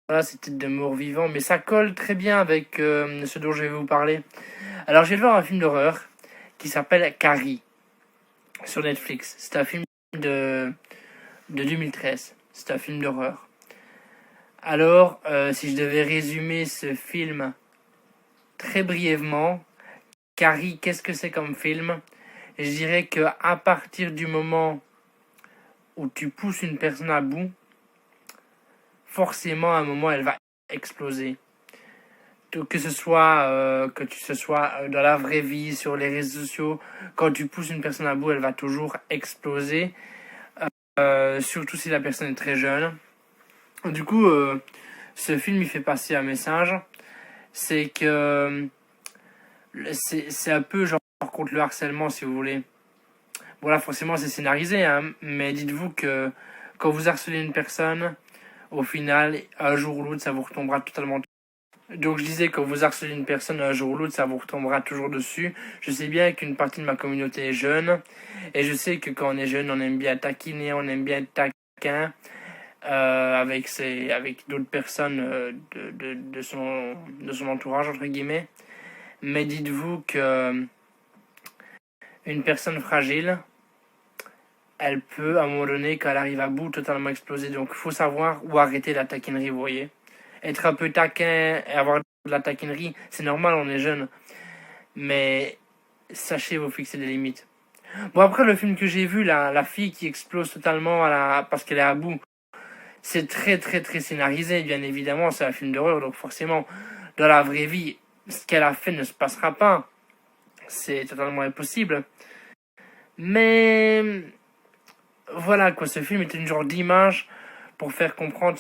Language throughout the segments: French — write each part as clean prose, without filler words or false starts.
voilà, c'était de mort-vivant, mais ça colle très bien avec ce dont je vais vous parler. Alors, je vais voir un film d'horreur qui s'appelle Carrie sur Netflix. C'est un film de 2013. C'est un film d'horreur. Alors, si je devais résumer ce film très brièvement, Carrie, qu'est-ce que c'est comme film? Je dirais que à partir du moment où tu pousses une personne à bout, forcément à un moment elle va exploser. Que ce soit dans la vraie vie, sur les réseaux sociaux, quand tu pousses une personne à bout, elle va toujours exploser. Surtout si la personne est très jeune. Du coup, ce film il fait passer un message, c'est que c'est un peu genre contre le harcèlement, si vous voulez. Bon là forcément c'est scénarisé, hein, mais dites-vous que quand vous harcelez une personne, au final, un jour ou l'autre, ça vous retombera totalement. Donc je disais, quand vous harcelez une personne, un jour ou l'autre, ça vous retombera toujours dessus. Je sais bien qu'une partie de ma communauté est jeune, et je sais que quand on est jeune, on aime bien taquiner, on aime bien être taquin avec d'autres personnes de son entourage, entre guillemets. Mais dites-vous que une personne fragile, elle peut, à un moment donné, quand elle arrive à bout, totalement exploser. Donc il faut savoir où arrêter la taquinerie, vous voyez. Être un peu taquin et avoir de la taquinerie, c'est normal, on est jeune. Mais sachez vous fixer des limites. Bon, après, le film que j'ai vu, la fille qui explose totalement parce qu'elle est à bout, c'est très très très scénarisé, bien évidemment, c'est un film d'horreur, donc forcément, dans la vraie vie, ce qu'elle a fait ne se passera pas. C'est totalement impossible. Mais voilà quoi, ce film est une genre d'image pour faire comprendre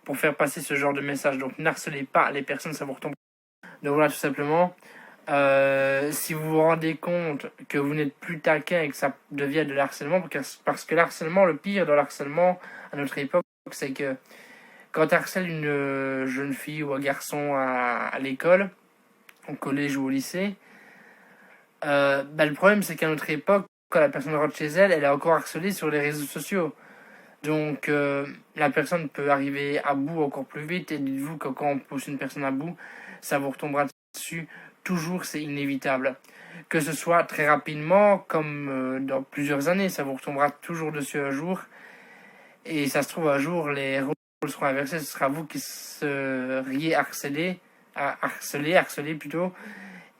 pour faire passer ce genre de message. Donc n'harcelez pas les personnes, ça vous retombe. Donc voilà, tout simplement. Si vous vous rendez compte que vous n'êtes plus taquin et que ça devient de l'harcèlement, parce que l'harcèlement, le pire dans l'harcèlement à notre époque, c'est que quand tu harcèles une jeune fille ou un garçon à l'école, au collège ou au lycée, le problème c'est qu'à notre époque, quand la personne rentre chez elle, elle est encore harcelée sur les réseaux sociaux. Donc la personne peut arriver à bout encore plus vite, et dites-vous que quand on pousse une personne à bout, ça vous retombera dessus. Toujours, c'est inévitable. Que ce soit très rapidement, comme dans plusieurs années, ça vous retombera toujours dessus un jour. Et ça se trouve, un jour, les rôles seront inversés. Ce sera vous qui seriez harcelé plutôt.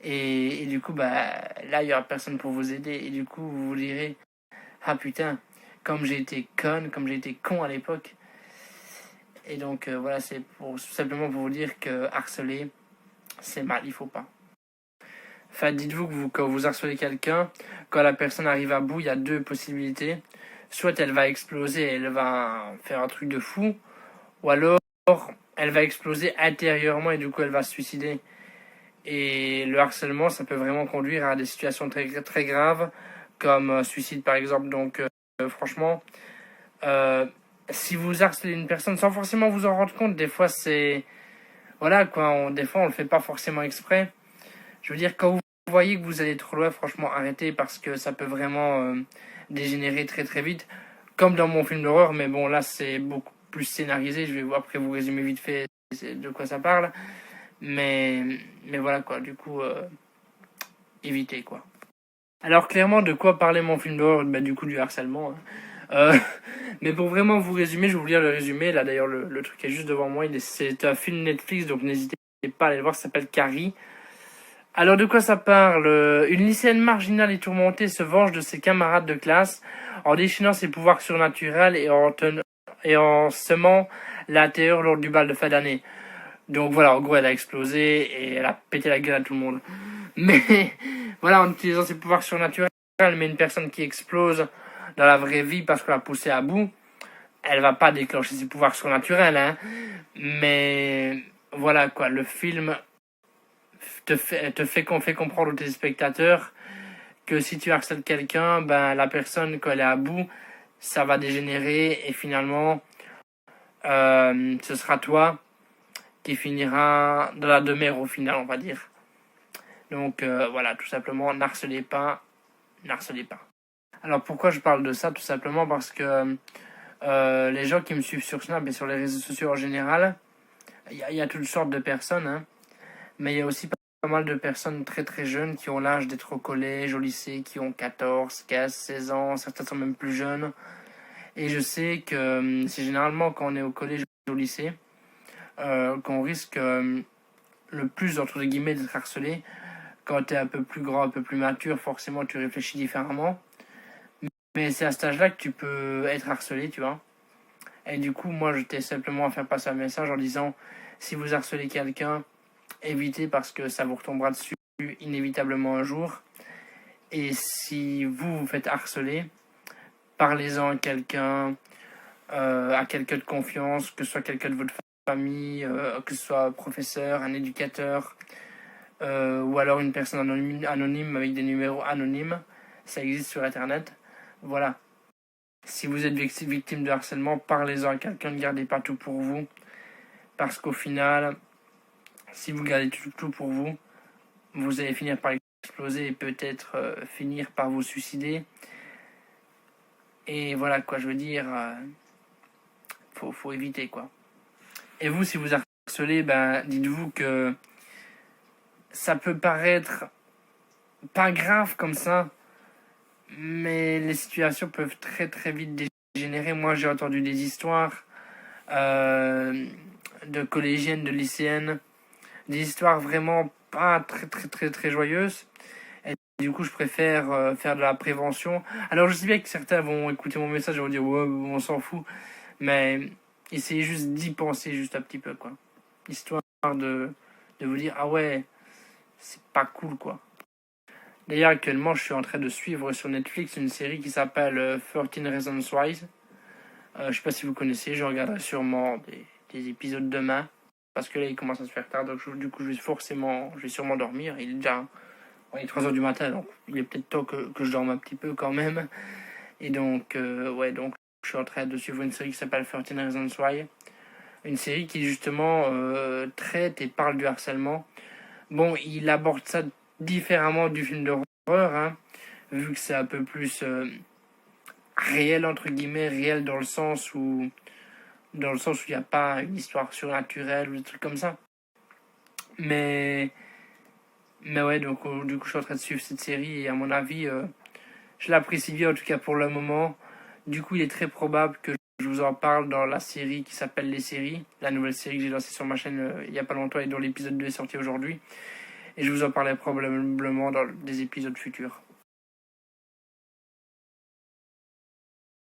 Et du coup, là, il n'y aura personne pour vous aider. Et du coup, vous vous direz, ah putain, comme j'ai été conne, comme j'ai été con à l'époque. Et donc, voilà, c'est simplement pour vous dire que harceler, c'est mal, il faut pas. Enfin, dites-vous que quand vous harcelez quelqu'un, quand la personne arrive à bout, il y a deux possibilités. Soit elle va exploser et elle va faire un truc de fou, ou alors elle va exploser intérieurement et du coup elle va se suicider. Et le harcèlement, ça peut vraiment conduire à des situations très, très graves, comme suicide par exemple. Donc franchement, si vous harcelez une personne sans forcément vous en rendre compte, des fois c'est... Voilà quoi, des fois on le fait pas forcément exprès. Je veux dire, quand vous voyez que vous allez trop loin, franchement, arrêtez parce que ça peut vraiment dégénérer très très vite. Comme dans mon film d'horreur, mais bon, là c'est beaucoup plus scénarisé. Je vais après vous résumer vite fait de quoi ça parle. Mais, mais voilà quoi, du coup, évitez quoi. Alors clairement, de quoi parlait mon film d'horreur? Du coup, du harcèlement. Hein. Euh, mais pour vraiment vous résumer, je vais vous lire le résumé. Là d'ailleurs, le truc est juste devant moi. C'est un film Netflix, donc n'hésitez pas à aller le voir. Ça s'appelle Carrie. Alors de quoi ça parle? Une lycéenne marginale et tourmentée se venge de ses camarades de classe en déchaînant ses pouvoirs surnaturels et en semant la terreur lors du bal de fin d'année. Donc voilà, en gros elle a explosé et elle a pété la gueule à tout le monde. Mais voilà, en utilisant ses pouvoirs surnaturels, mais une personne qui explose dans la vraie vie parce qu'on l'a poussée à bout, elle va pas déclencher ses pouvoirs surnaturels, hein. Mais voilà quoi, le film fait comprendre aux téléspectateurs que si tu harcèles quelqu'un, la personne, quand elle est à bout, ça va dégénérer et finalement, ce sera toi qui finira dans la demeure au final, on va dire. Donc voilà, tout simplement, n'harcelez pas. Alors pourquoi je parle de ça? Tout simplement parce que Les gens qui me suivent sur Snap et sur les réseaux sociaux en général, il y a toutes sortes de personnes, hein, mais il y a aussi pas mal de personnes très très jeunes qui ont l'âge d'être au collège, au lycée, qui ont 14, 15, 16 ans, certains sont même plus jeunes. Et je sais que c'est généralement quand on est au collège ou au lycée qu'on risque le plus, entre guillemets, d'être harcelé. Quand tu es un peu plus grand, un peu plus mature, forcément tu réfléchis différemment. Mais c'est à cet âge-là que tu peux être harcelé, tu vois. Et du coup, moi, j'étais simplement à faire passer un message en disant, si vous harcelez quelqu'un, évitez parce que ça vous retombera dessus inévitablement un jour. Et si vous vous faites harceler, parlez-en à quelqu'un de confiance, que ce soit quelqu'un de votre famille, que ce soit un professeur, un éducateur, ou alors une personne anonyme avec des numéros anonymes. Ça existe sur Internet. Voilà. Si vous êtes victime de harcèlement, parlez-en à quelqu'un, ne gardez pas tout pour vous. Parce qu'au final, si vous gardez tout pour vous, vous allez finir par exploser et peut-être finir par vous suicider. Et voilà quoi, je veux dire, faut éviter quoi. Et vous, si vous harcelez, ben, dites-vous que ça peut paraître pas grave comme ça, mais les situations peuvent très très vite dégénérer. Moi, j'ai entendu des histoires de collégiennes, de lycéennes, des histoires vraiment pas très très très très joyeuses. Et du coup, je préfère faire de la prévention. Alors, je sais bien que certains vont écouter mon message et vont dire ouais, on s'en fout, mais essayez juste d'y penser juste un petit peu, quoi. Histoire de vous dire ah ouais, c'est pas cool, quoi. D'ailleurs, actuellement, je suis en train de suivre sur Netflix une série qui s'appelle 13 Reasons Why. Je sais pas si vous connaissez, je regarderai sûrement des épisodes demain. Parce que là, il commence à se faire tard, donc du coup, je vais sûrement dormir. Il est 3h du matin, donc il est peut-être temps que je dorme un petit peu quand même. Et donc, donc je suis en train de suivre une série qui s'appelle 13 Reasons Why. Une série qui, justement, traite et parle du harcèlement. Bon, il aborde ça différemment du film d'horreur, hein, vu que c'est un peu plus réel, entre guillemets, réel dans le sens où il n'y a pas une histoire surnaturelle ou des trucs comme ça. Mais ouais, donc du coup, je suis en train de suivre cette série et à mon avis, je l'apprécie bien, en tout cas pour le moment. Du coup, il est très probable que je vous en parle dans la série qui s'appelle Les Séries, la nouvelle série que j'ai lancée sur ma chaîne il n'y a pas longtemps et dont l'épisode 2 est sorti aujourd'hui. Et je vous en parlerai probablement dans des épisodes futurs.